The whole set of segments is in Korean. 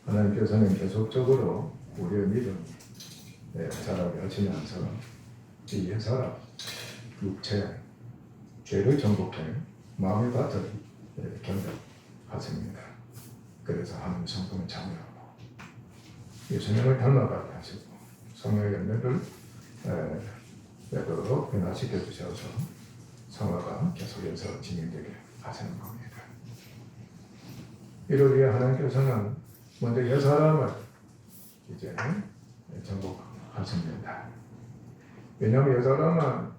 하나님께서는 계속적으로 우리의 믿음 자라게 하시면서 이 사람 육체 죄를 정복해 마음의 밭을 견뎌하십니다. 그래서 하나님 성품을 참여하고 예수님을 닮아가게 하시고 성령의 열매를 맺도록 변화시켜 주셔서 성화가 계속해서 진행되게 하시는 겁니다. 이를 위해 하나님께서는 먼저 옛사람을 이제 정복하십니다. 왜냐하면 옛사람은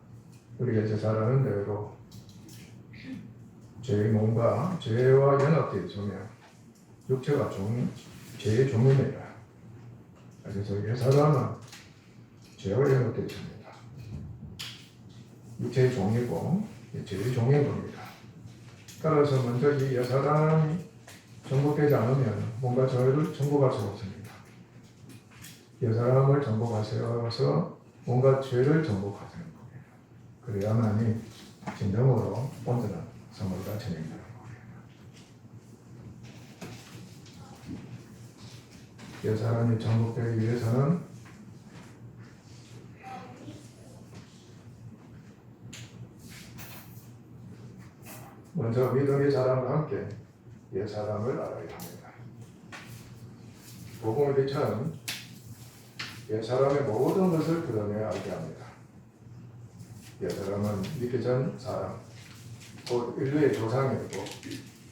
우리가 이제 잘 아는 대로 죄의 몸과 죄와 연합되어 있으면 육체가 죄의 종입니다. 그래서 옛사람은 죄와 연합되어 있습니다. 육체의 종이고 죄의 종인 겁니다. 따라서 먼저 이 옛사람이 정복되지 않으면 뭔가 저희를 정복할 수 없습니다. 옛사람을 정복하셔서 뭔가 죄를 정복하시는 겁니다. 그래야만이 진정으로 온전한 선물가 진행되는 겁니다. 옛사람이 정복되기 위해서는 먼저 믿음의 자랑과 함께 옛사람을 알아야 합니다. 복음을 비춰는 옛사람의 모든 것을 드러내야 알게 합니다. 옛사람은 믿기 전 사람, 곧 인류의 조상이고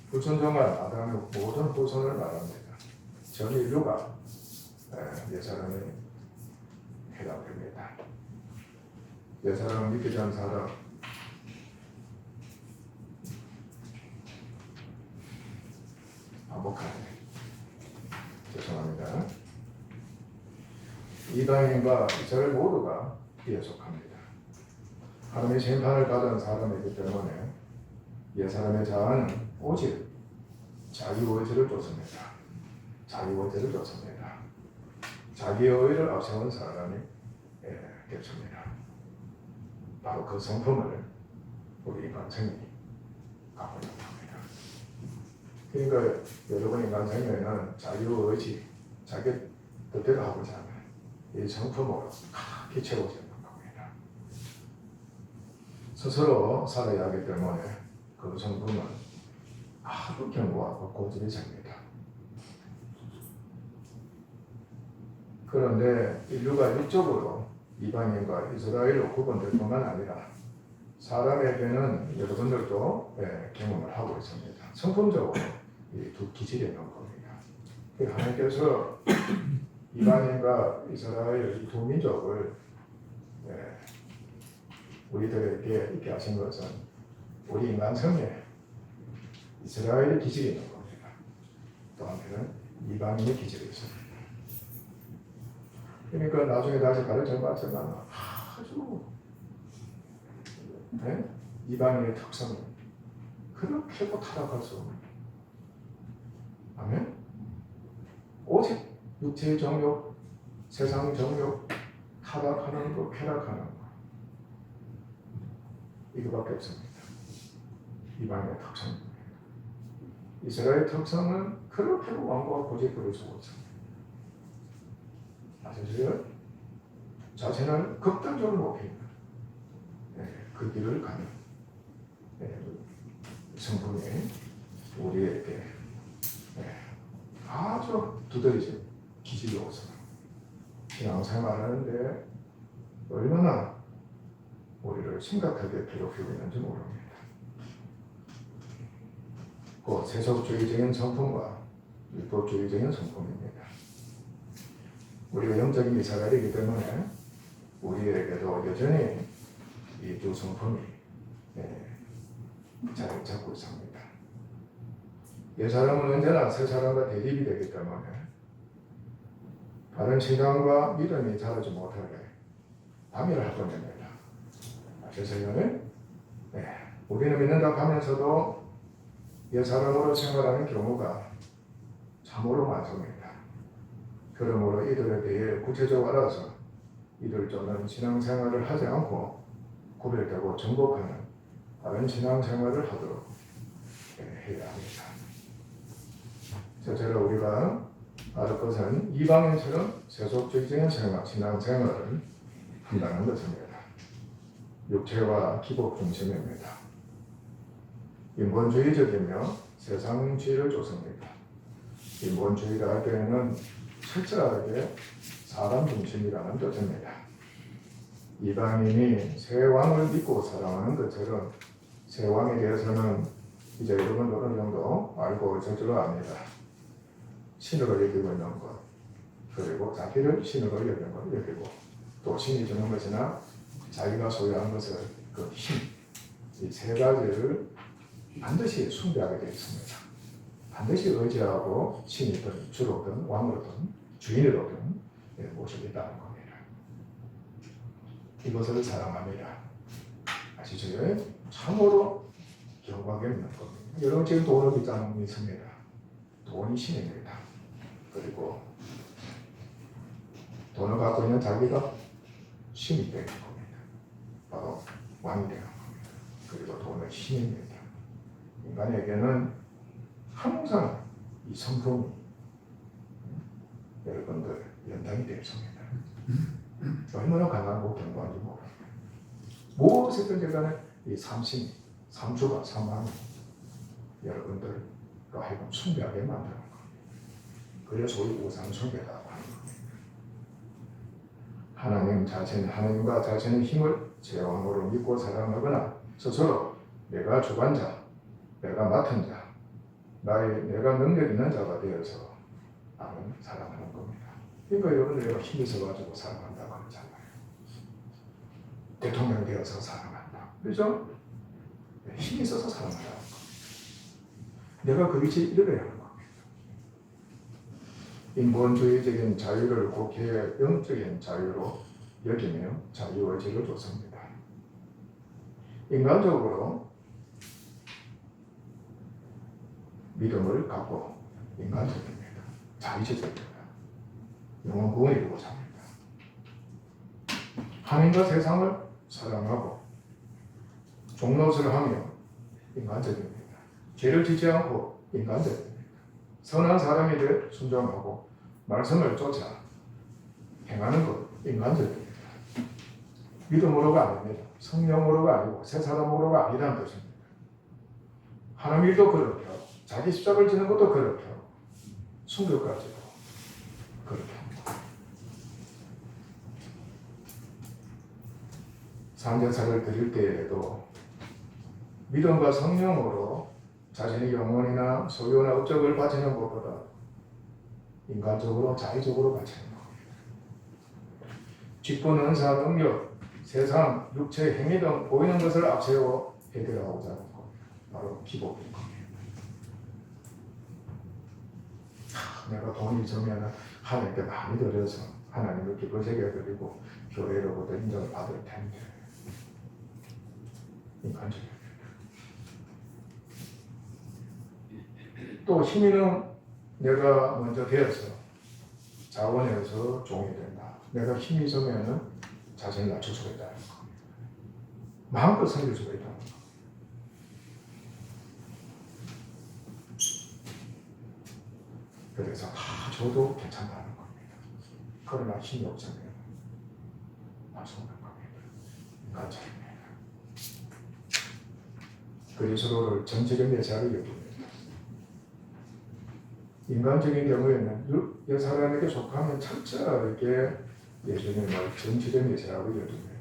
불순종한 아담의 모든 후손을 말합니다. 전 인류가 옛사람에 해당됩니다. 옛사람은 믿기 전 사람, 반복하네. 죄송합니다. 이방인과 이스라엘 모두가 이에 속합니다. 하나님의 심판을 받은 사람이기 때문에 옛사람의 자아는 오직 자기 의지를 쫓습니다. 자기 의지를 쫓습니다. 자기 의를 앞세운 사람이 겹칩니다. 바로 그 성품을 우리 인간생이 갖고 있는 겁니다. 그러니까 여러분 인간생에는 자기 의지, 자기 뜻대로 하고자 하는 이 성품으로 가득히 채워지는 겁니다. 스스로 살아야 하기 때문에 그 성품은 아주 견고하고 고집이 셉니다. 그런데 인류가 육적으로 이방인과 이스라엘로 구분될 뿐만 아니라 사람에게는 여러분들도 경험을 하고 있습니다. 성품적으로 이 두 기질이 있는 겁니다. 하나님께서 이방인과 이스라엘 이 두 민족을 우리들에게 있게 하신 것은 우리 인간성에 이스라엘의 기질이 있는 겁니다. 또 한편은 이방인의 기질이 있습니다. 그러니까 나중에 다시 가르쳐 봤지만 아주 이방인의 특성은 그렇게도 타락할 수 없는 아멘? 오직 육체의 정욕, 세상 정욕, 타락하는 거, 쾌락하는 거 이거밖에 없습니다. 이방인의 특성입니다. 이스라엘 특성은 그렇게도 완고하고 고집부릴 수 없습니다. 아시죠? 자신을 극단적으로 높이는 그 길을 가는 성품이 우리에게 아주 두드러진 기질이 없어요. 신앙생활하는데 얼마나 우리를 심각하게 괴롭히고 있는지 모릅니다. 그 세속주의적인 성품과 율법주의적인 성품입니다. 우리가 영적인 이스라엘이기 때문에 우리에게도 여전히 이 두 성품이 자리를 잡고 있습니다. 옛사람은 언제나 새사람과 대립이 되기 때문에 바른 신앙과 믿음이 자라지 못하게 방해를 할 겁니다. 아시겠어요? 우리는 믿는다고 하면서도 옛사람으로 생활하는 경우가 참으로 많습니다. 그러므로 이들에 대해 구체적으로 알아서 이들 쫓는 신앙생활을 하지 않고 구별되고 정복하는 다른 신앙생활을 하도록 해야 합니다. 첫째로 우리가 알 것은 이방인처럼 세속적인 신앙생활을 한다는 것입니다. 육체와 기복 중심입니다. 인본주의적이며 세상주의를 쫓습니다. 인본주의라 할 때에는 철저하게 사람 중심이라는 뜻입니다. 이방인이 새 왕을 믿고 사랑하는 것처럼 새 왕에 대해서는 이제 여러분 어느 정도 알고 있을 줄 압니다. 신으로 여기고 있는 것, 그리고 자기를 신으로 여기고 또 신이 주는 것이나 자기가 소유한 것을 그 힘, 이 세 가지를 반드시 숭배하게 되어 있습니다. 반드시 의지하고 신이든 주로든 왕으로든 주인으로든 모시겠다는 겁니다. 이것을 사랑합니다. 아시죠? 참으로 경각에 있는 겁니다. 여러분 지금 돈을 빚자는 있습니다. 돈이 신입니다. 그리고 돈을 갖고 있는 자기가 신이 되는 겁니다. 바로 왕이 되는 겁니다. 그리고 돈은 신입니다. 인간에게는 항상 이 성품이 여러분들 연장이 되어 있습니다. 얼마나 강하고 견고한지 모릅니다. 무엇이든 간에 이 삼신, 삼주가 삼왕이 여러분들과 하여금 숭배하게 만드는 겁니다. 그래서 소위 우상 숭배라고 하는 겁니다. 하나님 자신, 하나님과 자신의 힘을 제왕으로 믿고 사랑하거나 스스로 내가 주관자, 내가 맡은 자, 내가 능력 있는 자가 되어서 나는 사랑하는 겁니다. 그러니까 여러분 내가 힘이 있어가지고 사랑한다고 하잖아요. 대통령 되어서 사랑한다. 그렇죠? 힘이 있어서 사랑한다는 겁니다. 내가 그 위치에 이르러야 하는 겁니다. 인본주의적인 자유를 국회의 영적인 자유로 여기며 자유의지를 줬습니다. 인간적으로 믿음을 갖고 인간적입니다. 자의적입니다. 영원 구원을 이루고자 합니다. 하나님과 세상을 사랑하고 종노릇을 하며 인간적입니다. 죄를 짓지 않고 인간적입니다. 선한 사람이 되어 순종하고 말씀을 쫓아 행하는 것 인간적입니다. 믿음으로가 아닙니다. 성령으로가 아니고 새 사람으로가 아니라는 뜻입니다. 하나님 일도 그렇고 자기 십자가를 지는 것도 그렇고 순교까지도 그렇게 합니다. 산제사를 드릴 때에도 믿음과 성령으로 자신의 영혼이나 소유나 업적을 바치는 것보다 인간적으로 자의적으로 바치는 겁니다. 직분, 은사, 능력, 세상, 육체, 행위 등 보이는 것을 앞세워 해결하고자 하는 겁니다. 바로 기복인 겁니다. 내가 돈이 있으면 하나님께 많이 드려서 하나님을 기쁘시게 드리고 교회로부터 인정을 받을 텐데 인간적입니다. 또 힘있는 내가 먼저 되어서 자원해서 종이 된다. 내가 힘이 있으면 자신을 낮출 수가 있다는 겁니다. 마음껏 섬길 수가 있다는 겁니다. 그래서 다 줘도 괜찮다는 겁니다. 그러나 힘이 없으면 할 수 없는 겁니다. 인간적입니다. 그리스도를 전적인 메시아로 여깁니다. 인간적인 경우에는 사람에게 속하면 철저하게 예수님을 전적인 메시아로 여깁니다.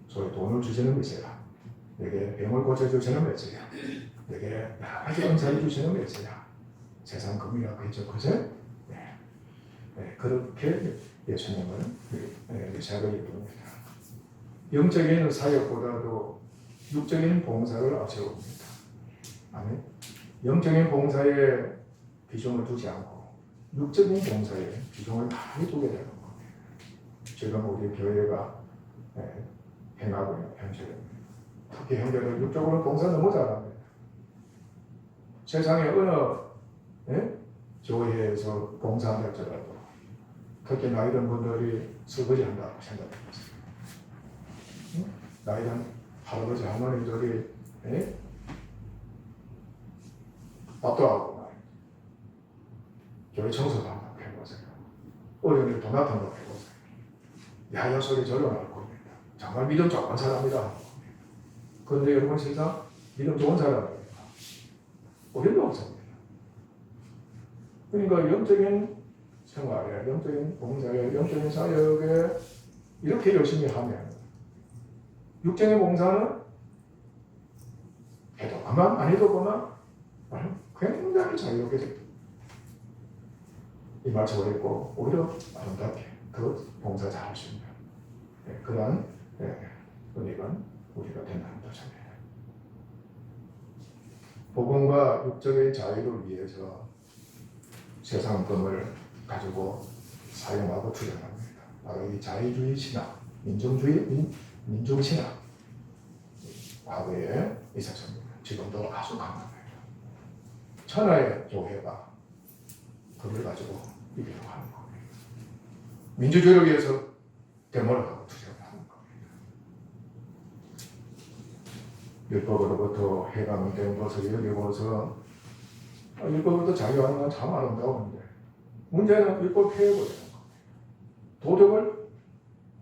소위 돈을 주시는 메시아, 내게 병을 고쳐주시는 메시아, 내게 여러 가지 은사를 주시는 메시아, 세상 금이라고 했죠. 그제? 그렇게 예수님을 메시아로 여깁니다. 영적인 사역보다도 육적인 봉사를 앞세웁니다. 아멘. 영적인 봉사에 비중을 두지 않고 육적인 봉사에 비중을 많이 두게 되는 겁니다. 지금 우리 교회가 행하고 있는 현실입니다. 특히 형제들 육적으로 봉사 너무 잘합니다. 세상에 어느 교회에서 봉사한다 할지라도 특히 나이 든 분들이 설거지 한다고 생각해보세요. 나이 든 할아버지 할머니들이 밥도 하고 교회 청소도 한다고 어려운 일 도맡아 놓고 야야 소리 절로 나올 겁니다. 정말 믿음 좋은 사람이다. 그런데 여러분 세상 믿음 좋은 사람입니까? 우리도 없습니다. 그러니까 영적인 생활에, 영적인 봉사에, 영적인 사역에 이렇게 열심히 하면 육적인 봉사는 해도 그만 안 해도 그만 굉장히 자유롭게 됩니다. 이 말씀을 읽고 오히려 아름답게 더 봉사 잘할 수 있는 그러한 은혜가 우리가 된다는 것입니다. 복음과 육적인 자유를 위해서 세상 것을 가지고 사용하고 투쟁합니다. 바로 이 자유주의 신학, 민중신학 과거에 있었습니다. 지금도 아주 강합니다. 천하의 교회가 그걸 가지고 이기려고 하는 겁니다. 민주주의를 위해서 데모를 하고 투쟁을 하는 겁니다. 율법으로부터 해방된 것을 여기고서 율법으로부터 자유하는 건 참 아름다운데 문제는 율법 폐해버리는 겁니다. 도덕을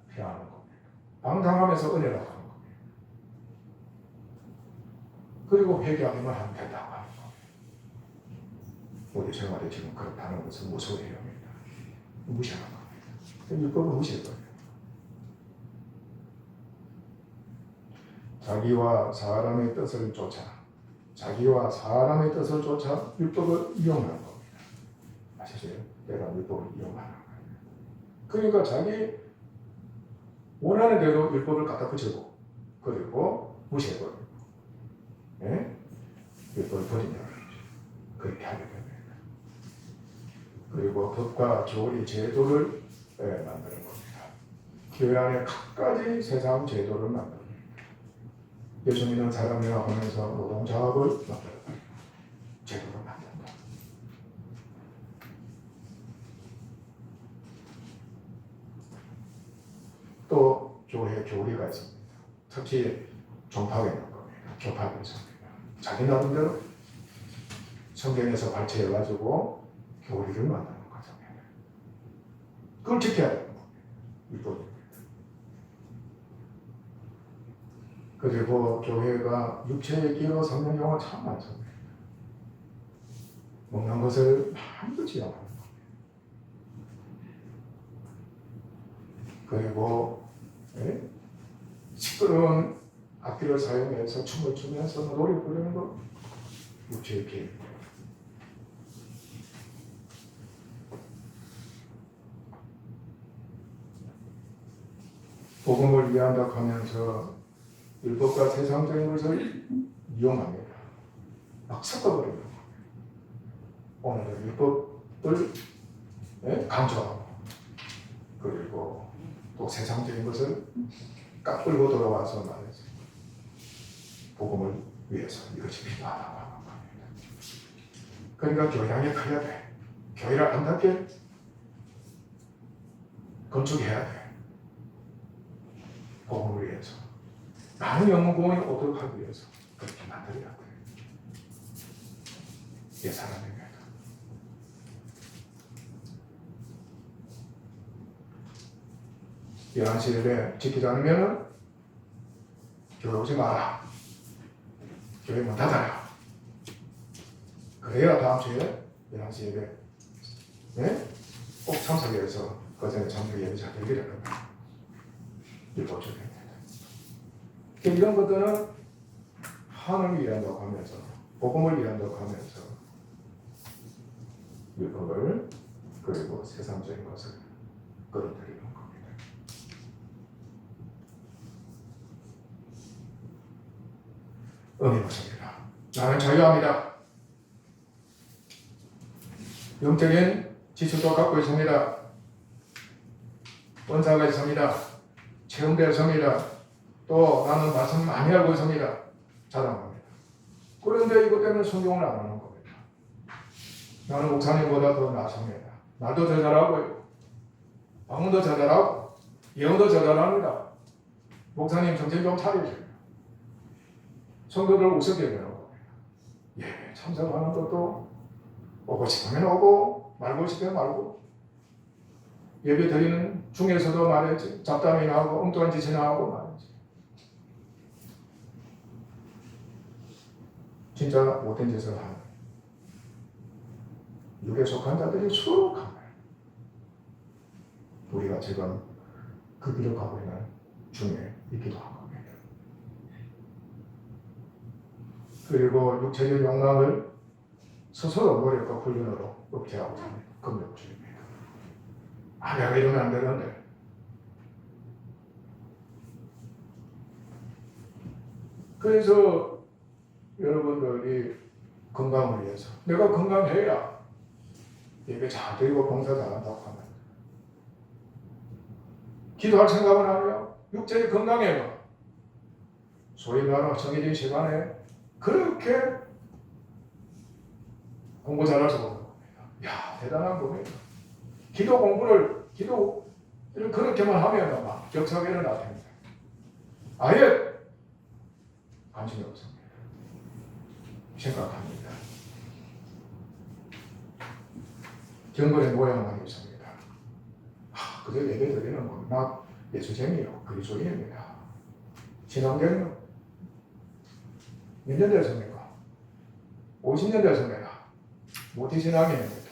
폐하는 겁니다. 방탕하면서 은혜라고 하는 겁니다. 그리고 회개하기만 하면 된다고 하는 겁니다. 우리 생활에 지금 그렇다는 것을 무서워해야 합니다. 무시하는 겁니다. 율법을 무시할 거예요. 자기와 사람의 뜻을 쫓아 율법을 이용하는 겁니다. 아시죠? 내가 율법을 이용하는 거예요. 그러니까 자기 원하는 대로 율법을 갖다 붙이고 그리고 무시해버리고 율법을 버리냐는 거죠. 그렇게 하게 됩니다. 그리고 법과 조리, 제도를 만드는 겁니다. 교회 안에 갖가지 세상 제도를 만듭니다. 예수 믿는 사람이라 하면서 노동자업을 만들어요. 제도를 만든다. 또 교회 교리가 있습니다. 특히 종파가 있는 겁니다. 교파가 있습니다. 자기 나름대로 성경에서 발췌해가지고 교리를 만드는 과정이에요. 그걸 지켜야 되는 겁니다. 율법입니다. 그리고 교회가 육체의 기로 성령 영화 참 많습니다. 먹는 것을 한도 지양하는 겁니다. 그리고 시끄러운 악기를 사용해서 춤을 추면서 노래 부르는 거 육체의 기입니다. 복음을 위한다고 하면서 율법과 세상적인 것을 이용합니다. 막 섞어버립니다. 오늘은 율법을 강조하고 그리고 또 세상적인 것을 깎고 돌아와서 말해서 복음을 위해서 이것이 필요하다고 하는 겁니다. 그러니까 교양이 커야 돼. 교회를 아름답게 건축해야 돼. 복음을 위해서. 많은 영혼공헌이 오도록 하기 위해서 그렇게 만들어야 돼요. 예산입니다. 열한 예배 지키지 않으면 교회 오지 마라. 교회 문 닫아라. 그래야 다음 주에 11시 예배 꼭 참석해서 그 전에 참석 예배 잘 드리려는 율법 적용입니다. 이런 것들은 하나님을 위한다고 하면서 복음을 위한다고 하면서 율법을 그리고 세상적인 것을 끌어들이는 겁니다. 의미없습니다. 나는 자유합니다. 영적인 지식도 갖고 있습니다. 원사가 있습니다. 체험되었습니다. 또 나는 말씀 많이 알고 있습니다. 자랑합니다. 그런데 이것 때문에 성경을 안 하는 겁니다. 나는 목사님보다 더 낫습니다. 나도 더 잘하고요. 방문도 더 잘하고 예언도 더 잘합니다. 목사님 정신 좀 차리세요. 성도들 우습게 되는 겁니다. 참석하는 것도 오고 싶으면 오고 말고 싶으면 말고 예배 드리는 중에서도 말이지 잡담이 나오고 엉뚱한 짓이 나오고 말이지 진짜 못된 짓을 하는 육에 속한 자들이 수록한 거예요. 우리가 지금 그 길을 가고 있는 중에 있기도 한 겁니다. 그리고 육체적 욕망을 스스로 노력과 훈련으로 억제하고 사는 금욕주의입니다. 내가 이러면 안 되는데. 그래서 여러분들이 건강을 위해서 내가 건강해야 예배 잘 드리고 봉사 잘한다고 하면 기도할 생각은 안 해요. 육체의 건강에는 소위 말하는 정해진 시간에 그렇게 공부 잘할 수 없는 겁니다. 야, 대단한 겁니다. 기도를 그렇게만 하면 막 격차가 일어날 텐데 아예 관심이 없습니다. 심각합니다. 경건의 모양만 있습니다. 그저 예배 드리는 건 나 예수쟁이요 그리스도인입니다. 신앙경요 몇 년 됐습니까? 50년 됐습니다. 모태신앙입니다.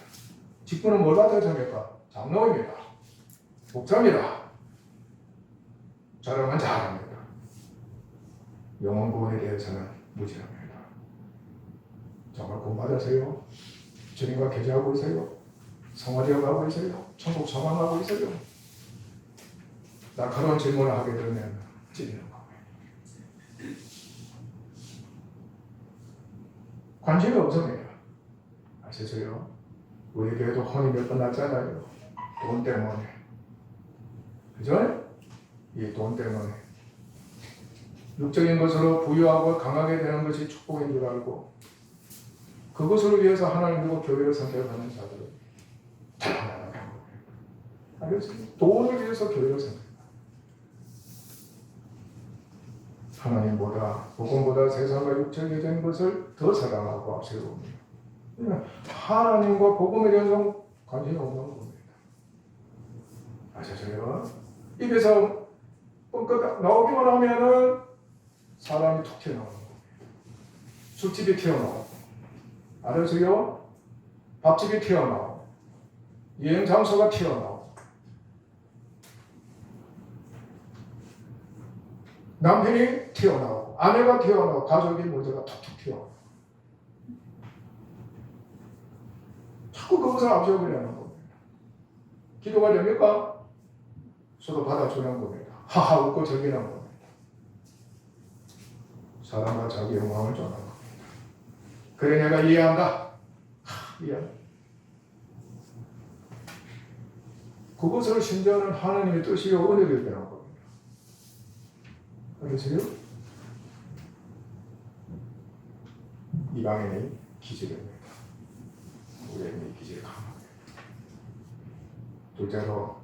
직분은 뭘 받았습니까? 장로입니다. 목사입니다. 자랑은 잘합니다. 영혼 구원에 대해서는 무지합니다. 정말 구원받으세요? 주님과 교제하고 있어요? 성화되어 가고 있어요? 천국 소망하고 있어요? 날카로운 질문을 하게 되면 찔리는 거예요. 관심이 없습니다. 아시죠? 우리 교회도 혼이 몇 번 났잖아요. 돈 때문에. 그죠? 이 돈 때문에. 육적인 것으로 부유하고 강하게 되는 것이 축복인 줄 알고 그것을 위해서 하나님과 교회를 선택하는 자들은 잘하는 거예요. 알겠습니까? 돈을 위해서 교회를 선택합니다. 하나님보다 복음보다 세상과 육적이 된 것을 더 사랑하고 앞세웁니다. 하나님과 복음에 대해서 관심이 없는 겁니다. 아시죠? 입에서 뻥끗 나오기만 하면은 사람이 툭 튀어나오는 겁니다. 술집이 튀어나오고, 알았어요? 밥집이 튀어나오고, 여행 장소가 튀어나오고, 남편이 튀어나오고, 아내가 튀어나오고, 가족이 문제가 툭툭 튀어나오고. 자꾸 그것을 앞세우려는 겁니다. 기도가 됩니까? 서로 받아주는 겁니다. 하하 웃고 즐기는 겁니다. 사람과 자기 영광을 전하는 겁니다. 그래 내가 이해한다. 이해한다. 그것을 심지어는 하나님의 뜻이요 은혜를 되는 겁니다. 알겠어요? 이방인의 기질입니다. 우리의 기질이 강합니다. 둘째로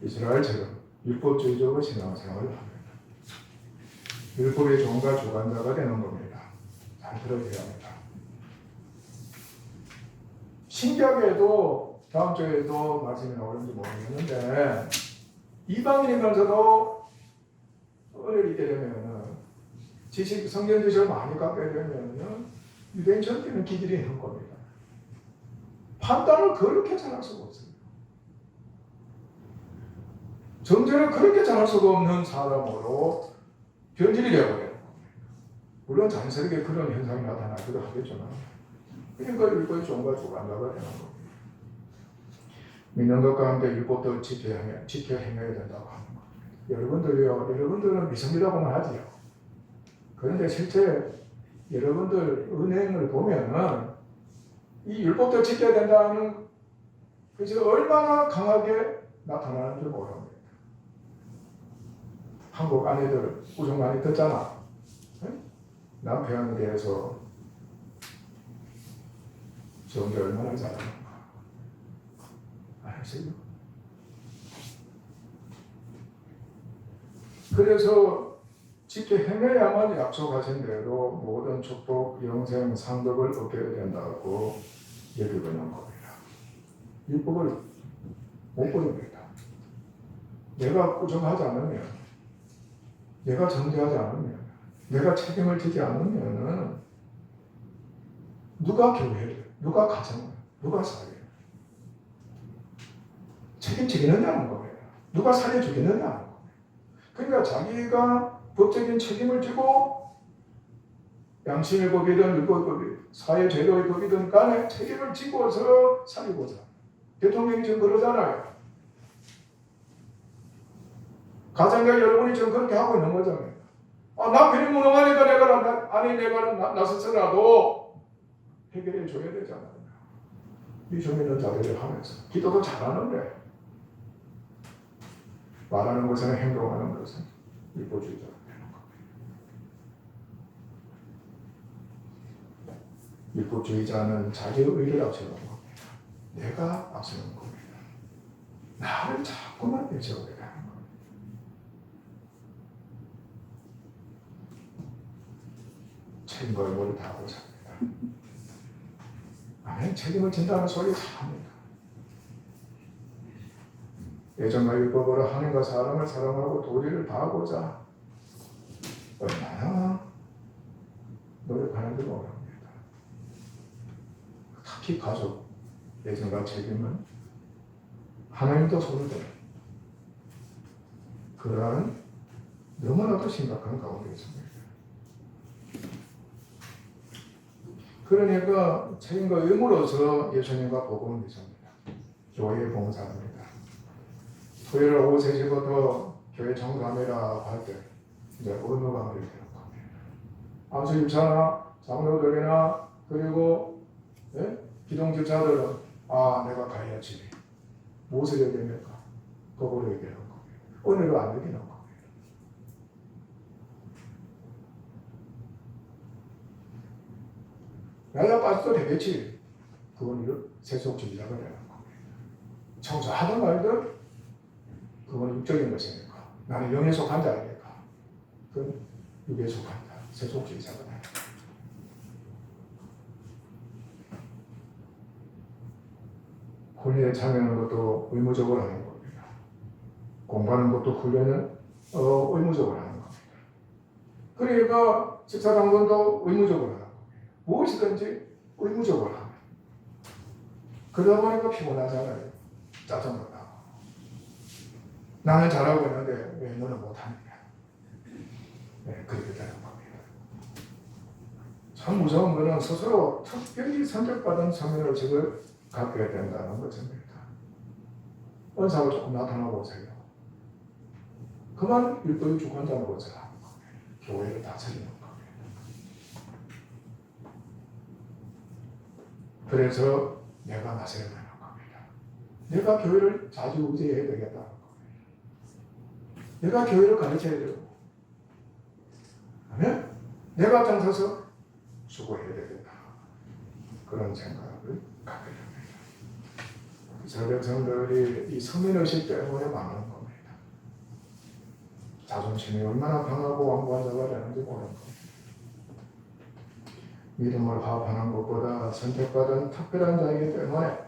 이스라엘처럼 율법주의적으로 신앙생활을 합니다. 율법의 종과 주관자가 되는 겁니다. 잘 들어줘야 합니다. 신약에도 다음 주에도 말씀이 나오는지 모르겠는데 이방인이면서도 은혜를 잊게 되면은 지식 성경 지식을 많이 갖게 되면은 유대인처럼 되는 기질이 있는 겁니다. 판단을 그렇게 잘할 수가 없어요. 정죄를 그렇게 잘할 수가 없는 사람으로 변질이 되어버려요. 물론 자연스럽게 그런 현상이 나타나기도 하겠지만 그러니까 율법의 종과 주관자가 되는 겁니다. 믿는 것 가운데 율법도 지켜 행해야 된다고 하는 겁니다. 여러분들은 믿습니다고만 하지요. 그런데 실제 여러분들 은행을 보면은 이 율법도 지켜야 된다는 것이 얼마나 강하게 나타나는지 모릅니다. 한국 아내들 우정 많이 듣잖아. 남편에 대해서 정죄 얼마나 잘하는가. 아시죠? 그래서 지켜 행해야만 약속하신 대로 모든 축복, 영생, 상급을 얻게 된다고 여기고 있는 겁니다. 율법을 못 보입니다. 내가 꾸준하지 않으면, 내가 정죄하지 않으면, 내가 책임을 지지 않으면 누가 교회를, 누가 가정을, 누가 사회를 책임지겠느냐는 거예요. 누가 살려주겠느냐는 거예요. 그러니까 자기가 법적인 책임을 지고 양심의 법이든 율법의 법이든 사회제도의 법이든 간에 책임을 지고서 살리고자. 대통령이 지금 그러잖아요. 가장자 여러분이 지금 그렇게 하고 있는 거잖아요. 나 괜히 무능하니까 내가 나서서라도 해결해 줘야 되잖아요. 위험 있는 자들을 하면서 기도도 잘하는데 말하는 것은 행동하는 것은 율법주의자가 되는 겁니다. 율법주의자는 자기의 의를 앞세우는 겁니다. 내가 앞세우는 겁니다. 나를 자꾸만 내세우게 되는 겁니다. 책임과 의무를 다하고 삽니다. 아멘. 책임을 진다는 소리 잘합니다. 예정과 율법으로 하나님과 사람을 사랑하고 도리를 다하고자 얼마나 노력하는지 모릅니다. 특히 가족, 예정과 책임은 하나님도 손을 대는 그러한 너무나도 심각한 가운데 있습니다. 그러니까 책임과 의무로서 예수님과 복음을 믿습니다. 교회에 봉사합니다. 토요일 오후 3시부터 교회 청소합니다 할 때 이제 의무가 되는 겁니다. 안수집사나 장로들이나 그리고 기동집사들은 내가 가야지. 무엇을 얘기합니까? 그거를 얘기하는 겁니다. 오늘은 안 얘기하는 겁니다. 내가 빠져도 되겠지. 그건 세속주의자가 되는 겁니다. 청소하든 말든 그건 육적인 것이니까. 나는 영에 속한 자니까. 그건 육에 속한 자, 세속주의자가 되는 겁니다. 훈련에 참여하는 것도 의무적으로 하는 겁니다. 공부하는 것도 훈련은 의무적으로 하는 겁니다. 그러니까 식사당번도 의무적으로 하는 겁니다. 무엇이든지 의무적으로 하면 그러다 보니까 피곤하잖아요. 짜증도 나고 나는 잘하고 있는데 왜 너는 못하느냐. 그렇게 되는 겁니다. 참 무서운 것은 스스로 특별히 선택받은 성인의식을 갖게 된다는 것입니다. 은사가 조금 나타나 보세요. 그만 율법의 주권자로서 교회를 다스리는 겁니다. 그래서 내가 나서야 되는 겁니다. 내가 교회를 자주 의지해야 되겠다는 겁니다. 내가 교회를 가르쳐야 되고 아멘? 내가 앞장서서 수고해야 되겠다. 그런 생각을 갖게 됩니다. 이스라엘 백성들이 이 성민의식 때문에 망하는 겁니다. 자존심이 얼마나 강하고 완고한 자가 되는지 모르는 겁니다. 믿음을 화합하는 것보다 선택받은 특별한 자이기 때문에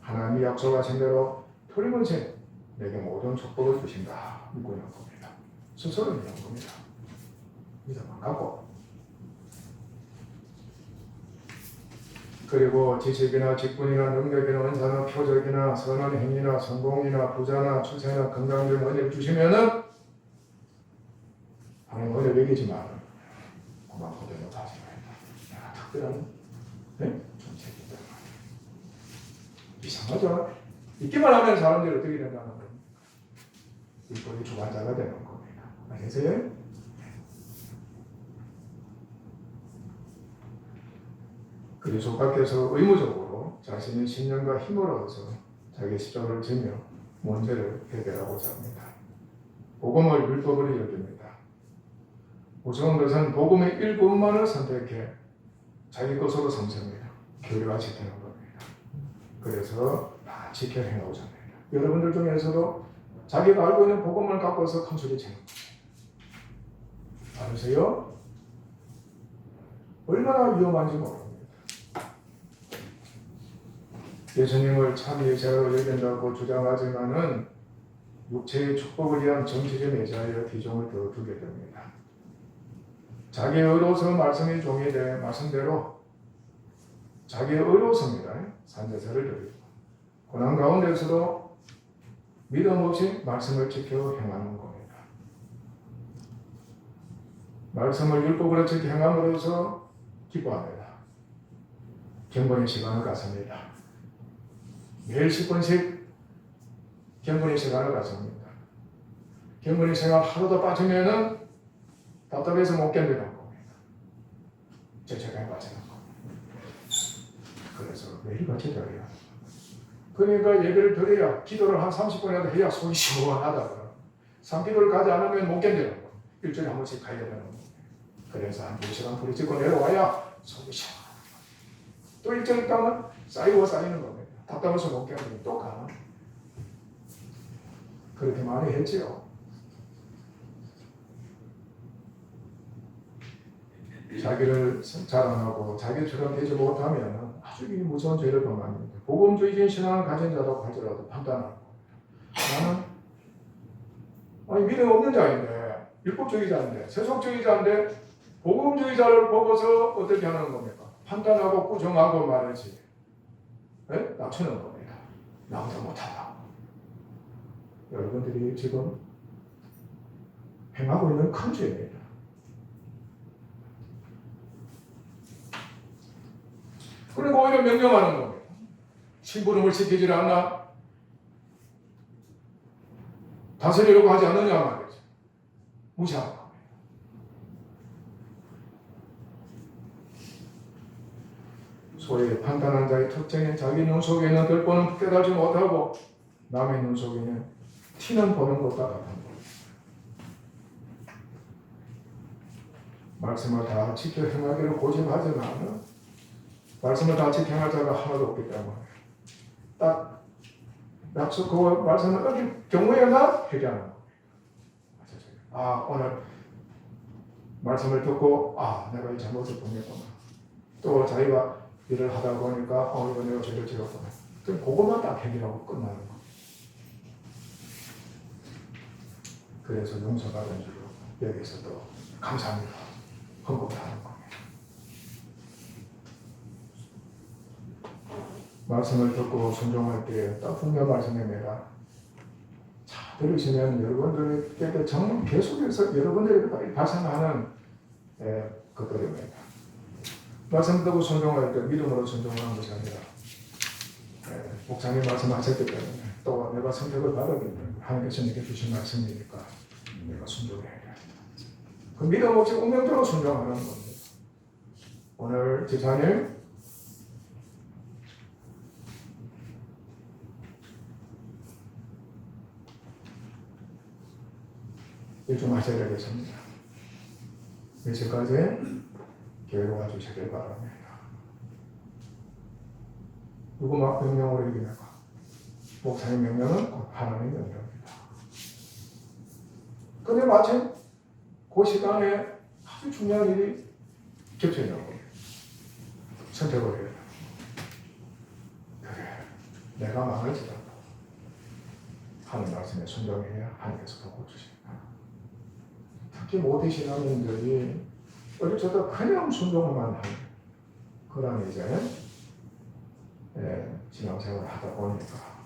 하나님이 약속하신 대로 틀림없이 내게 모든 축복을 주신다 믿고 있는 겁니다. 스스로 믿는 겁니다. 믿음만 갖고 그리고 지식이나 직분이나 능력이나 은사나 표적이나 선한 행위나 성공이나 부자나 출세나 건강 등 은혜를 주시면은 하나님 은혜 매기지만 그만 그대로 다시 내가 특별한 존재이기 때문에 이상하죠? 있기만 하면 사람들이 어떻게 된다는 겁니까? 율법의 주관자가 되는 겁니다. 아시겠어요? 그리스도께서 의무적으로 자신의 신념과 힘을 얻어서 자기 십자가를 지며 문제를 해결하고자 합니다. 복음을 율법으로 여깁니다. 무서운 것은 복음의 일부분만을 선택해 자기 것으로 삼습니다. 교회가 지키는 겁니다. 그래서 다 지켜 행하고자 합니다. 여러분들 중에서도 자기가 알고 있는 복음을 갖고서 큰 소리 치는 거예요. 알으세요? 얼마나 위험한지 모릅니다. 예수님을 참 예수로 여긴다고 주장하지만은 육체의 축복을 위한 정치적 매자에 비중을 더 두게 됩니다. 자기의 의로서 말씀이 종이 돼 말씀대로 자기의 의로서입니다. 산제사를 드리고 고난 가운데서도 믿음 없이 말씀을 지켜 행하는 겁니다. 말씀을 율법으로 지켜 행함으로써 기뻐합니다. 경건의 시간을 갖습니다. 매일 10분씩 경건의 시간을 갖습니다. 경건의 생활 하루도 빠지면은 답답해서 못 견디는 겁니다. 죄책감에 빠지는 겁니다. 그래서 매일 같이 드려요. 그러니까 예배를 드려야 기도를 한 30분이라도 해야 속이 시원하다고요. 산기도를 가지 않으면 못 견디는 거예요. 일주일에 한 번씩 가야 되는 거예요. 그래서 한 2시간 부딪히고 내려와야 속이 시원하다. 또 일주일 있다면 쌓이고 쌓이는 겁니다. 답답해서 못 견디면 또 가는. 그렇게 많이 했지요. 자기를 자랑하고 자기처럼 되지 못하면 아주 무서운 죄를 범합니다. 복음주의적인 신앙을 가진 자라고 할지라도 판단하고 나는 믿음 없는 자인데 율법주의자인데 세속주의자인데 복음주의자를 보고서 어떻게 하는 겁니까? 판단하고 꾸정하고 말하지. 네? 낮추는 겁니다. 나보다 못하다. 여러분들이 지금 행하고 있는 큰 죄입니다. 그리고 오히려 명령하는 겁니다. 심부름을 시키지 않나? 다스리려고 하지 않느냐 말이죠. 무시하는 겁니다. 소위 판단한 자의 특징인 자기 눈 속에는 결과는 깨달지 못하고 남의 눈 속에는 티는 보는 것과 같은 겁니다. 말씀을 다 지켜 행하기를 고집하지만 말씀을 다 지켜 행할 자가 하나도 없기 때문에 딱 약속 그 말씀을 어길 경우에나 회개하는 겁니다. 오늘 말씀을 듣고 내가 이 잘못을 범했구나. 또 자기가 일을 하다 보니까 이거 내가 죄를 지었구나. 그럼 그것만 딱 해결하고 끝나는 거예요. 그래서 용서받은 줄로 여기서도 감사합니다. 헌금을 하는 겁니다. 말씀을 듣고 순종할 때 딱 분명 말씀입니다. 잘 들으시면 여러분들에게 정말 계속해서 여러분들에게 발생하는 것들입니다. 말씀 듣고 순종할 때 믿음으로 순종하는 것이 아니라 목사님 말씀하셨기 때문에 또 내가 선택을 받았기 때문에 하나님께서 내게 주신 말씀이니까 내가 순종해야 돼. 그 믿음 없이 운명적으로 순종하는 겁니다. 오늘 지사님 일 좀 하셔야 되겠습니다. 몇 시까지 교회로 와주시길 바랍니다. 누구 명령으로 이깁니까? 목사님 명령은 하나님의 명령입니다. 근데 마침 그 시간에 아주 중요한 일이 겹쳐 있는 거예요. 선택을 해야 돼요. 그래, 내가 망할지라도 하는 말씀에 순종해야 하나님께서 복 주십니다. 특히 모태 신앙인들이 어디서도 그냥 순종만 하는 그런 이제 신앙생활을 하다 보니까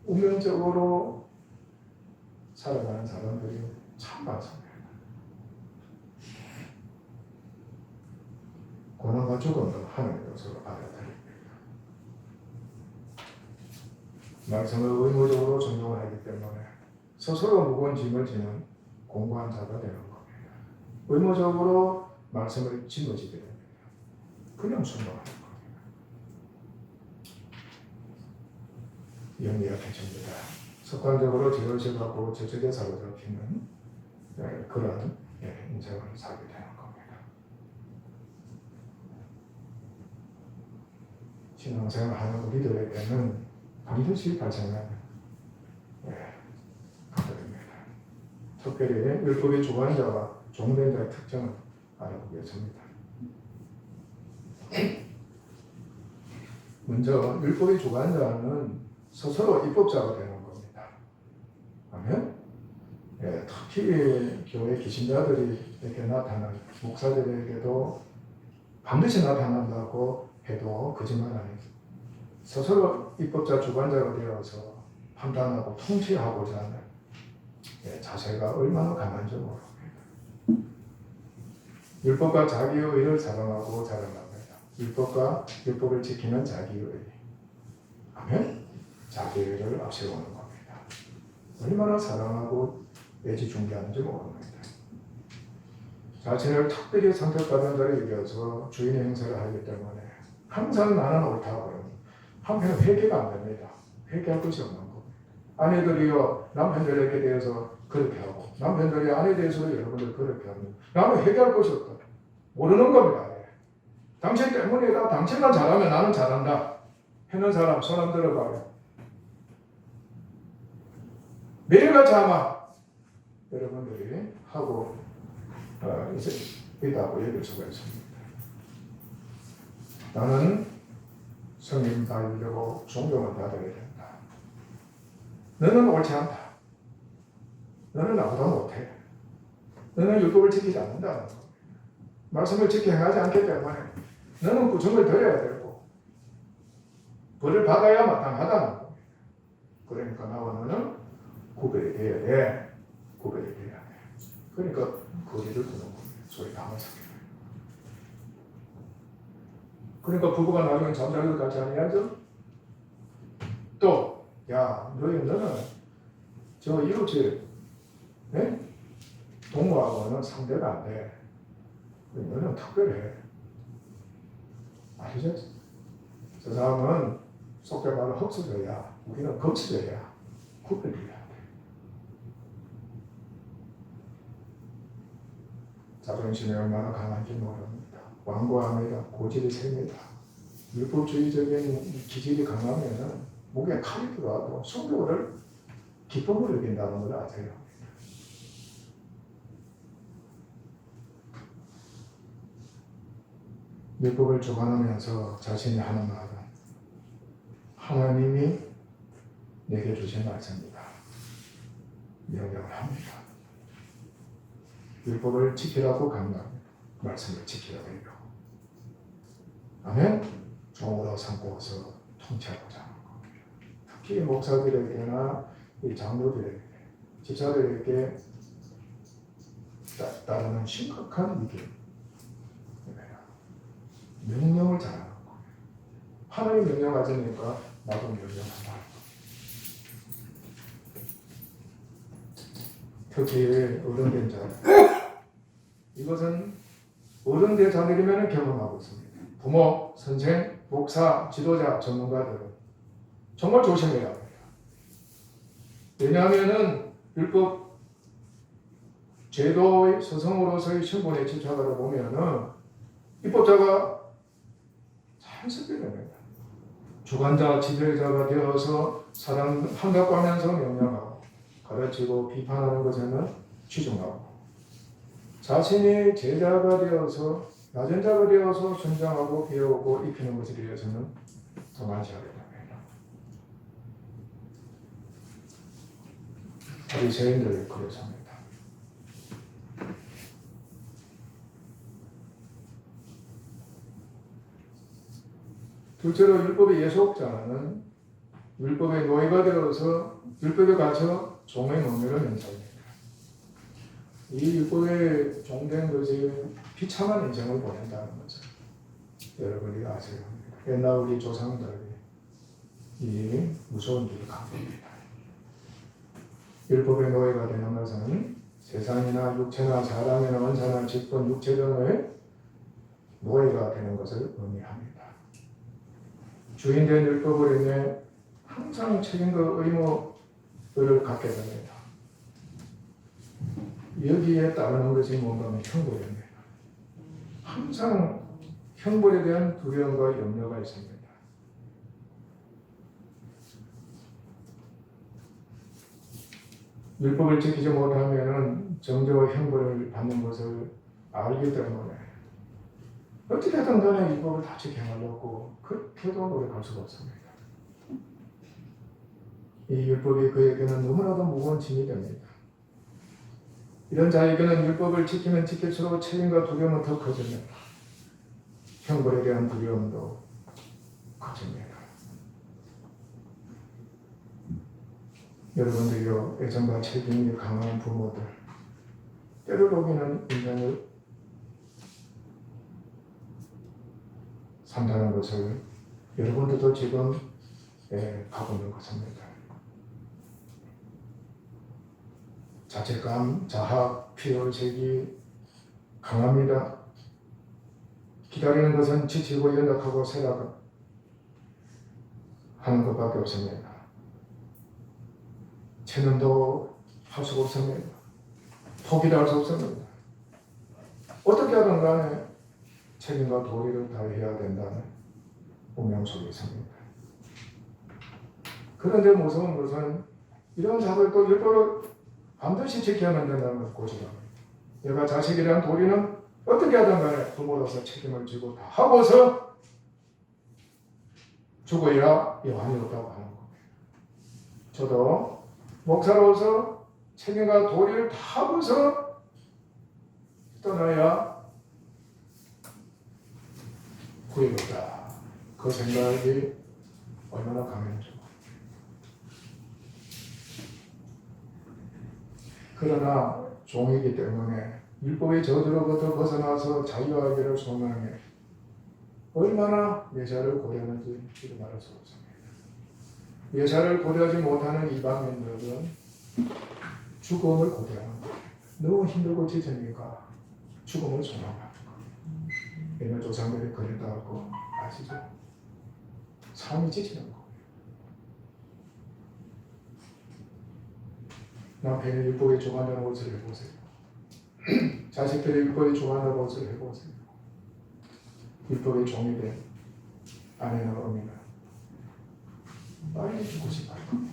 운명적으로 살아가는 사람들이 참 많습니다. 고난과 죽음은 하나님의 것으로 받아들입니다. 말씀을 의무적으로 존중을 하기 때문에 스스로 무거운 짐을 지는 공고한 자가 되는 겁니다. 의무적으로 말씀을 짊어지게 됩니다. 그냥 순종하는 겁니다. 영리약해집니다. 습관적으로 죄의식을 갖고 저쪽에 사로잡히는 그런 인생을 살게 되는 겁니다. 신앙생활 하는 우리들에게는 반드시 발생하는 것들입니다. 특별히 율법의 주관자와 종된 자의 특징을 알아보겠습니다. 먼저 율법의 주관자는 스스로 입법자가 되는 거예요. 아멘. 예, 특히 교회 기신자들이 이렇게 나타나는 목사들에게도 반드시 나타난다고 해도 거짓말 아니에요. 스스로 입법자 주관자가 되어서 판단하고 통치하고자 하는 자세가 얼마나 강한지 모릅니다. 율법과 자기의 의를 사랑하고 자랑합니다. 율법과 율법을 지키는 자기의 의. 아멘. 자기의 의를 앞세우는 겁니다. 얼마나 사랑하고 애지중지하는지 모릅니다. 자신을 특별히 선택받은 자를 이겨서 주인의 행세를 하기 때문에 항상 나는 옳다고 한편 회개가 안 됩니다. 회개할 것이 없는 겁니다. 아내들이요 남편들에게 대해서 그렇게 하고 남편들이 아내에 대해서도 여러분들 그렇게 합니다. 나는 회개할 것이 없다. 모르는 겁니다. 당신 때문이다. 당신만 잘하면 나는 잘한다. 하는 사람 손 안 들어봐요. 매일같이 아마 여러분들이 하고 있다고 얘기할 수가 있습니다. 나는 성인 받으려고 존경을 받아야 된다. 너는 옳지 않다. 너는 나보다 못해. 너는 율법을 지키지 않는다는 것. 말씀을 지켜 행하지 않기 때문에 너는 구성을 드려야 되고 벌을 받아야 마땅하다는 겁니다. 그러니까 나와 너는 구별이 돼야 돼. 구별이 돼야 돼. 그러니까 거리를 두는 겁니다. 소리 담아서. 그러니까 부부가 나중에 잠자리를 같이 하냐죠. 또, 야, 너는 저 이웃집 동무하고는 상대가 안 돼. 너는 특별해. 아시죠? 저 사람은 속대발을 흡수져야 우리는 거치져야 구별해야 돼. 자존심이 얼마나 강한지 모릅니다. 완고합니다. 고집이 셉니다. 율법주의적인 기질이 강하면 목에 칼이 들어와도 성도를 기쁨을 여긴다는 걸 아세요? 율법을 주관하면서 자신이 하는 말은 하나님이 내게 주신 말씀입니다. 명령을 합니다. 율법을 지키라고 강요합니다. 말씀을 지키라고 해요. 아멘? 종으로 삼고서 통치하고자 하는 겁니다. 특히 목사들에게나 이 장로들에게, 집사들에게 따르는 심각한 위기. 명령을 잘하는 거예요. 하나님 명령하시니까 나도 명령한다. 특히 어른된 자. 이것은 어른된 자들이면 경험하고 있습니다. 부모, 선생, 목사, 지도자, 전문가들은 정말 조심해야 합니다. 왜냐하면 율법 제도의 스승으로서의 신분에 집착하다 보면은 입법자가 자연스럽게 됩니다. 주관자, 지배자가 되어서 사람 한다고 하면서 명령하고 가르치고 비판하는 것에는 치중하고 자신이 제자가 되어서 낮은 자가 되어서 성장하고 배우고 익히는 것에 대해서는 도망치하게 됩니다. 바리새인들이 그렇습니다. 둘째로 율법의 예속자는 율법의 노예가 되어서 율법에 갇혀 종의 명령을 연사합니다. 이 율법에 종된 것이 비참한 인생을 보낸다는 것을 여러분이 아셔야 합니다. 옛날 우리 조상들이 이 무서운 길을 갑니다. 율법의 노예가 되는 것은 세상이나 육체나 사람이나 원사나 직분, 육체 등의 노예가 되는 것을 의미합니다. 주인된 율법으로 인해 항상 책임과 의무를 갖게 됩니다. 여기에 따르는 것이 뭔가 하면 형벌입니다. 항상 형벌에 대한 두려움과 염려가 있습니다. 율법을 지키지 못하면 정죄와 형벌을 받는 것을 알기 때문에 어떻게든 간에 율법을 다 지켜내려고 그렇게도 노력할 수가 없습니다. 이 율법이 그에게는 너무나도 무거운 짐이 됩니다. 이런 자에게는 율법을 지키면 지킬수록 책임과 두려움은 더 커집니다. 형벌에 대한 두려움도 커집니다. 여러분들이요, 애정과 책임이 강한 부모들, 때를 녹이는 인간을 산다는 것을 여러분들도 지금 가고 있는 것입니다. 자책감, 자학, 피해의식이 강합니다. 기다리는 것은 지치고 연약하고 쇠락하는 것밖에 없습니다. 체면도 할 수가 없습니다. 포기도 할 수 없습니다. 어떻게 하든 간에 책임과 도리를 다해야 된다는 운명 속에 있습니다. 그런데 무서운 것은 이런 자들도 율법을 반드시 지켜야만 된다는 것을 고집합니다. 얘가 자식에 대한 도리는 어떻게 하든 간에 부모로서 책임을 지고 다 하고서 죽어야 여한이 없다고 하는 겁니다. 저도 목사로서 책임과 도리를 다 하고서 떠나야 구해겠다. 그 생각이 얼마나 강했죠. 그러나 종이기 때문에 율법의 저주로부터 벗어나서 자유하기를 소망해 얼마나 예사를 고려하는지 이루 말할 수 없습니다. 예사를 고려하지 못하는 이방인들은 죽음을 고려합니다. 너무 힘들고 지치니까 죽음을 소망합니다. 옛날 조상들이 그랬다고 아시죠? 삶이 지치는 거예요. 남편이 율법에 좋아하는 것을 해보세요. 자식들이 율법에 좋아하는 것을 해보세요. 율법에 종이 된 아내나 어미는 빨리 죽고 싶어 할 겁니다.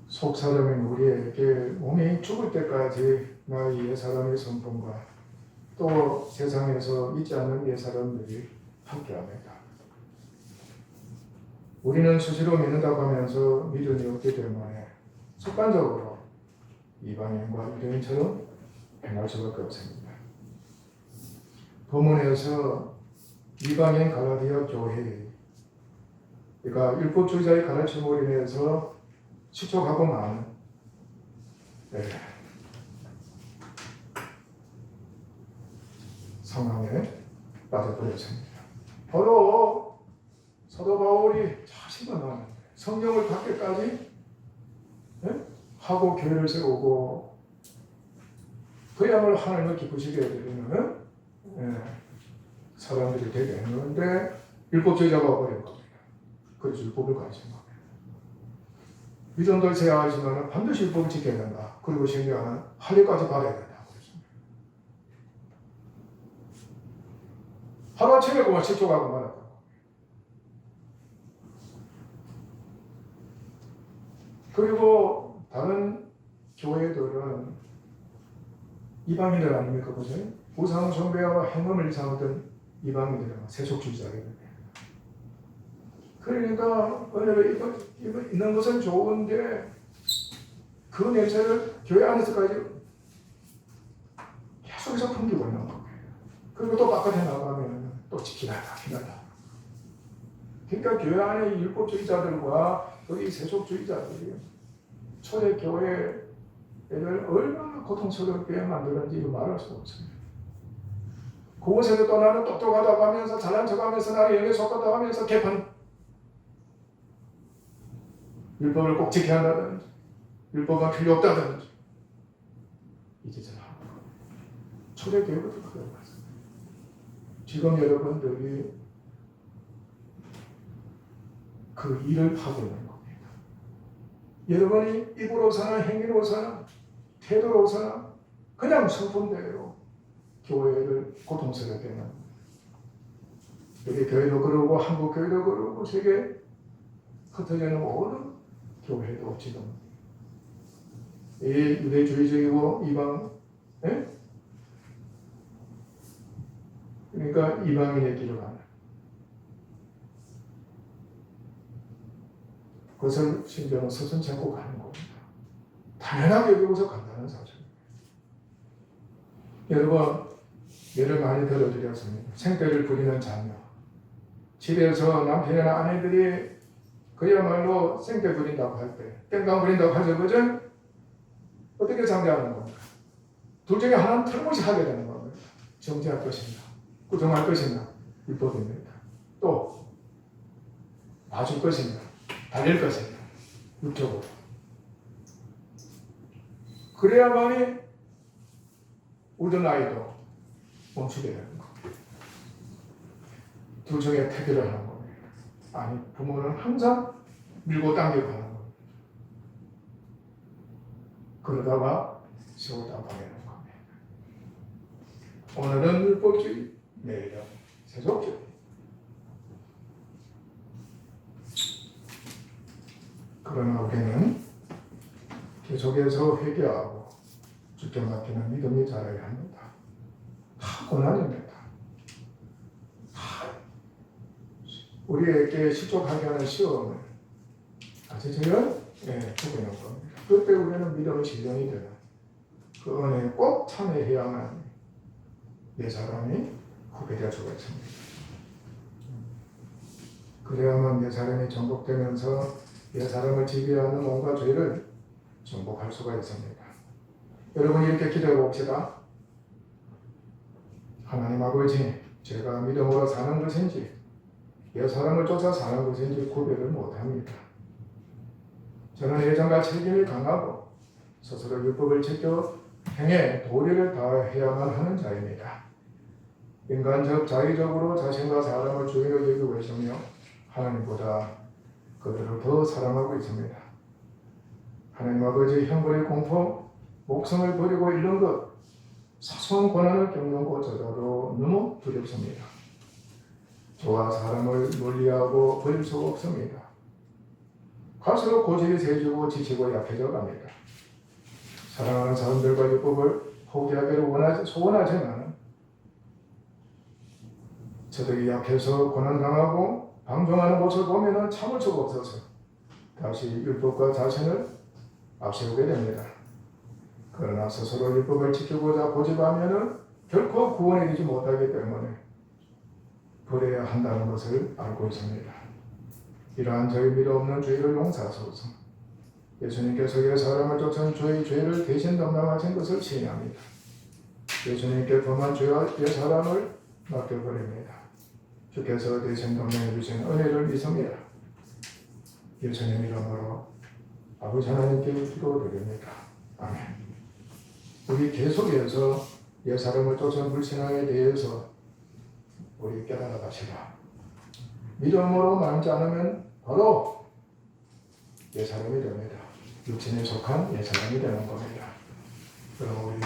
속사람인 우리에게 몸이 죽을 때까지 나의 옛사람의 성품과 또 세상에서 있지 않는 옛사람들이 함께합니다. 우리는 수시로 믿는다고 하면서 믿음이 없기 때문에 습관적으로 이방인과 유대인처럼 행할 수밖에 없습니다. 본문에서 이방인 갈라디아 교회, 그러니까 율법주의자의 가르침으로 인해서 시촉하고 많은 상황에 빠져버렸습니다. 바로 사도 바울이 자신은 하는데 성경을 받기까지 하고 교회를 세우고 그야말로 하나님을 기쁘시게 해드리는 사람들이 되게 했는데 율법주의자가 와버린 겁니다. 그래서 율법을 가르친 겁니다. 유전들 제하지만 반드시 율법을 지켜야 된다. 그리고 심지어는 할례까지 받아야 된다. 하루아침에 그만 실족하고 말았다. 그리고 다른 교회들은 이방인들 아닙니까? 보세요. 우상 숭배와 행음을 이상하던 이방인들은 세속주의자거든요. 그러니까 오늘 이거 있는 것은 좋은데 그 냄새를 교회 안에서까지 계속해서 풍기고 있는 거예요. 그리고 또 바깥에 나가면 또 지키다가 기다다. 그러니까 교회 안에 율법주의자들과 이 세속주의자들이 초대 교회를 얼마나 고통스럽게 만드는지 말할 수 없습니다. 그곳에서 또 나는 똑똑하다고 하면서 잘난 척하면서 나는 영에 속하다고 하면서 개판 율법을 꼭 지켜야 한다든지 율법은 필요 없다든지 이 짓을 하고 초대 교회부터 그런 것입니다. 지금 여러분들이 그 일을 하고 있는 겁니다. 여러분이 입으로서나 행위로서나 태도로서나 그냥 성품대로 교회를 고통스럽게 하는 여기 교회도 그러고 한국 교회도 그러고 세계 흩어져 있는 모든 교회도 지금 이 유대주의적이고 이방 그러니까 이방인의 길을 가는 그것을 신경을 서슴지 않고 가는 겁니다. 당연하게 여기고서 간다는 사실입니다. 여러분, 예를 많이 들어드렸습니다. 생떼를 부리는 자녀. 집에서 남편이나 아내들이 그야말로 생떼 부린다고 할 때, 땡깡 부린다고 하죠, 그죠? 어떻게 상대하는 겁니까? 둘 중에 하나는 틀림없이 하게 되는 겁니다. 정죄할 것인가, 구정할 것인가, 율법입니다. 또 봐줄 것인가, 달릴 것인가, 육적으로. 그래야만이 우리들 아이도 멈추게 되는 겁니다. 둘 중에 택을 하는 겁니다. 아니, 부모는 항상 밀고 당기고 하는 겁니다. 그러다가 세월 당하는 겁니다. 오늘은 율법주의, 내일은 세속주의. 그러나 우리는 계속해서 회개하고 주께 맡기는 믿음이 자라야 합니다. 다 고난입니다. 우리에게 실족하게 하는 시험을 아시죠? 네, 주기는 겁니다. 그때 우리는 믿음의 실령이 되는 그 은혜에 꼭 참여해야만 내 사람이 구별될 수가 있습니다. 그래야만 내 사람이 정복되면서 내 사람을 지배하는 온갖 죄를 정복할 수가 있습니다. 여러분 이렇게 기도해 봅시다. 하나님 아버지, 제가 믿음으로 사는 것인지 내 사람을 쫓아 사는 것인지 구별을 못합니다. 저는 예전과 책임이 강하고 스스로 율법을 지켜 행해 도리를 다해야만 하는 자입니다. 인간적 자의적으로 자신과 사람을 주의로 여기고 있으며 하나님보다 그들을 더 사랑하고 있습니다. 하나님 아버지, 형벌의 공포, 목숨을 버리고 잃는 것, 사소한 고난을 겪는 것조차도 너무 두렵습니다. 저와 사람을 멀리하고 버릴 수가 없습니다. 갈수록 고집이 세지고 지치고 약해져 갑니다. 사랑하는 사람들과 율법을 포기하기를 소원하지만 저들이 약해서 고난당하고 방종하는 모습을 보면 참을 수가 없어서 다시 율법과 자신을 앞세우게 됩니다. 그러나 스스로 율법을 지키고자 고집하면 결코 구원이 되지 못하기 때문에 버려야 한다는 것을 알고 있습니다. 이러한 저희 믿음 없는 죄를 용서하소서. 예수님께서 이 사람을 쫓은 저희 죄를 대신 담당하신 것을 시인합니다. 예수님께 범한 죄와 이 사람을 맡겨버립니다. 주께서 대신 담당해 주신 은혜를 믿습니다. 예수님 이름으로 아버지 하나님께 기도드립니다. 아멘. 우리 계속해서 이 사람을 쫓은 불신앙에 대해서 우리 깨달아 갑시다. 믿음으로 말지 않으면 바로 내 사람이 됩니다. 육신에 속한 내 사람이 되는 겁니다. 그럼 우리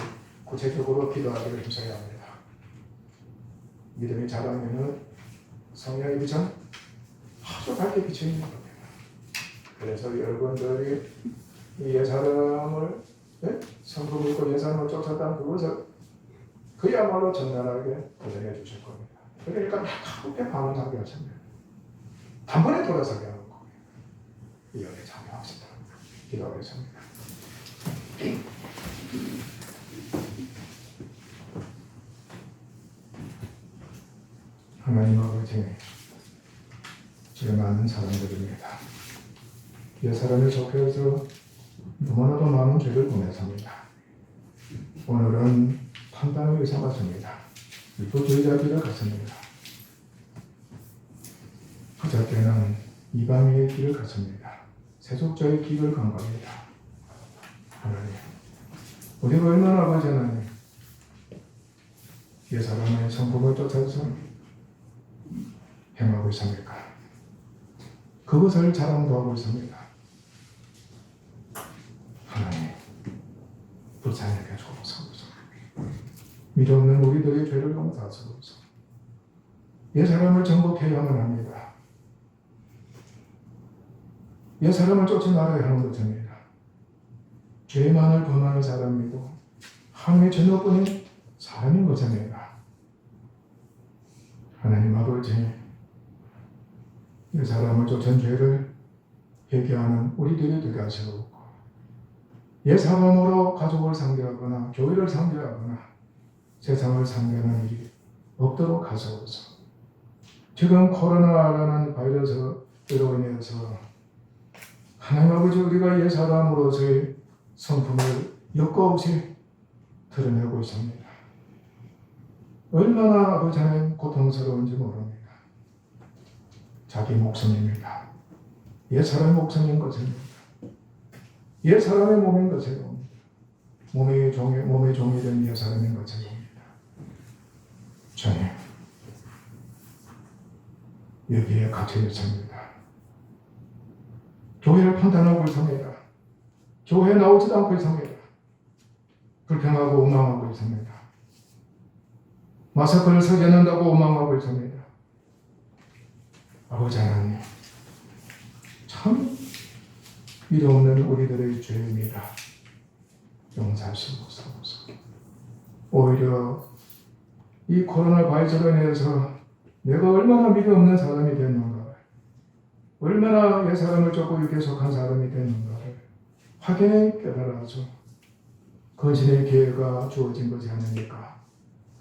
구체적으로 기도하기를 힘써야 합니다. 믿음이 자라면은 성령의 빛은 아주 밝게 비치는 겁니다. 그래서 여러분들이 이 옛사람을 성품 있고 옛사람을 쫓았다는 그것을 그야말로 전면하게 도전해 주실 겁니다. 그러니까 가볍게 반응하게 하십니다. 단번에 돌아서게 하는 거예요. 이 연에 참여합시다. 기도하겠습니다. 하나님 아버지, 죄 많은 사람들입니다. 이 사람이 속해서 너무나도 많은 죄를 보냈습니다. 오늘은 판단의 의사 같습니다. 율법주의자 길을 갔습니다. 그저께는 이방인의 길을 갔습니다. 세속자의 길을 간 겁니다. 하나님, 우리가 얼마나 아버지 하나님, 이 사람의 성품을 쫓아서 행하고 있습니까? 그것을 자랑도 하고 있습니다. 하나님, 불쌍하게 주옵소서. 믿음 없는 우리들의 죄를 용서하소서. 이 사람을 정복해야만 합니다. 이 사람을 쫓지 말아야 하는 것입니다. 죄만을 범하는 사람이고 하나님의 전부뿐인 사람인 것입니다. 하나님 아버지, 이 사람을 쫓은 죄를 회개하는 우리들이 되게 하시옵고, 옛 사람으로 가족을 상대하거나 교회를 상대하거나 세상을 상대하는 일이 없도록 하소서. 지금 코로나라는 바이러스로 인해서 하나님 아버지, 우리가 옛 사람으로서의 성품을 역과 없이 드러내고 있습니다. 얼마나 아버지 하나님 고통스러운지 모릅니다. 자기 목숨입니다. 옛 사람의 목숨인 것입니다. 옛 사람의 몸인 것을 봅니다. 몸의 종이 된 옛 사람인 것을 봅니다. 주님, 여기에 갇혀 있습니다. 교회를 판단하고 있습니다. 교회에 나오지도 않고 있습니다. 불평하고 원망하고 있습니다. 마스크를 쓰지 않는다고 원망하고 있습니다. 아버지 하나님, 참 미련 없는 우리들의 죄입니다. 용서하시옵소서. 오히려 이 코로나 바이러스로 인해서 내가 얼마나 미련 없는 사람이 됐는가, 얼마나 옛 사람을 쫓고 육에 속한 사람이 됐는가를 확연히 깨달아서 건신의 기회가 주어진 것이 아닙니까?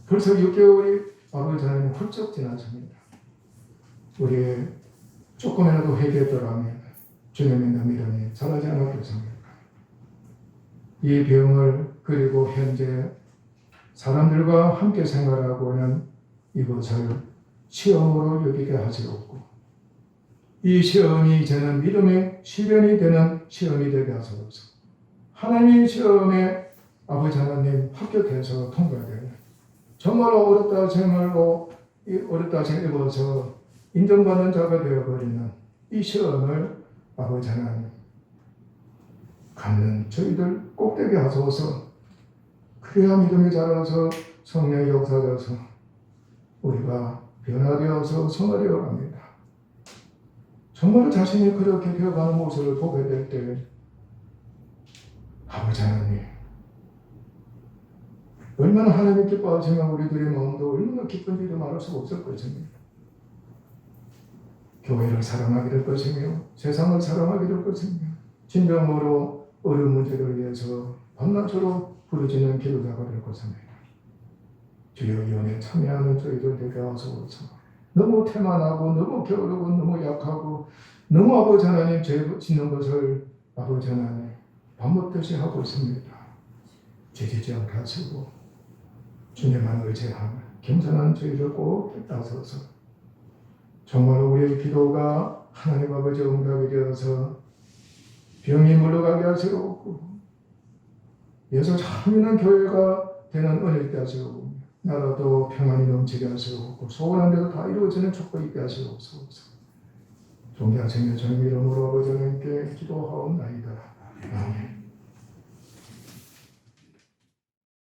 벌써 6개월이 아버지 하나님 훌쩍 지났습니다. 우리의 조금이라도 회개했더라면 주님의 믿음이 사라지지 않았겠습니까? 이 병을, 그리고 현재 사람들과 함께 생활하고 있는 이것을 시험으로 여기게 하시옵고, 이 시험이 이제는 믿음의 시련이 되는 시험이 되게 하소서. 하나님의 시험에 아버지 하나님 합격해서 통과되는, 정말로 어렵다 생각해서 인정받는 자가 되어버리는 이 시험을 아버지 하나님 갖는 저희들 꼭 되게 하소서. 그래야 믿음이 자라서 성령의 역사져서 우리가 변화되어서 성화되어 갑니다. 정말 자신이 그렇게 되어가는 모습을 보게 될 때 아버지 하나님, 얼마나 하나님 기뻐하시면 우리들의 마음도 얼마나 기쁜지도 말할 수 없을 것입니다. 교회를 사랑하게 될 것이며 세상을 사랑하게 될 것이며 진정으로 어려운 문제를 위해서 밤낮으로 부르짖는 기도자가 될 것입니다. 주여, 이 은혜에 참여하는 저희들 되게 하소서. 너무 태만하고 너무 게으르고 너무 약하고 너무 아버지 하나님 죄 짓는 것을 아버지 하나님 밥 먹듯이 하고 있습니다. 죄짓지 않게 하시고 주님만 의지하는 겸손한 저희들 꼭 따서서 정말 우리의 기도가 하나님 아버지 응답이 되어서 병이 물러가게 하시옵고 예수 참 있는 교회가 되는 은혜를 있게 하시옵고 나라도 평안이 넘치게 하시옵고 소원한 대로 다 이루어지는 축복이 있게 하시옵소서. 존귀하시며 주님 이름으로 아버지 하나님께 기도하옵나이다. 아멘.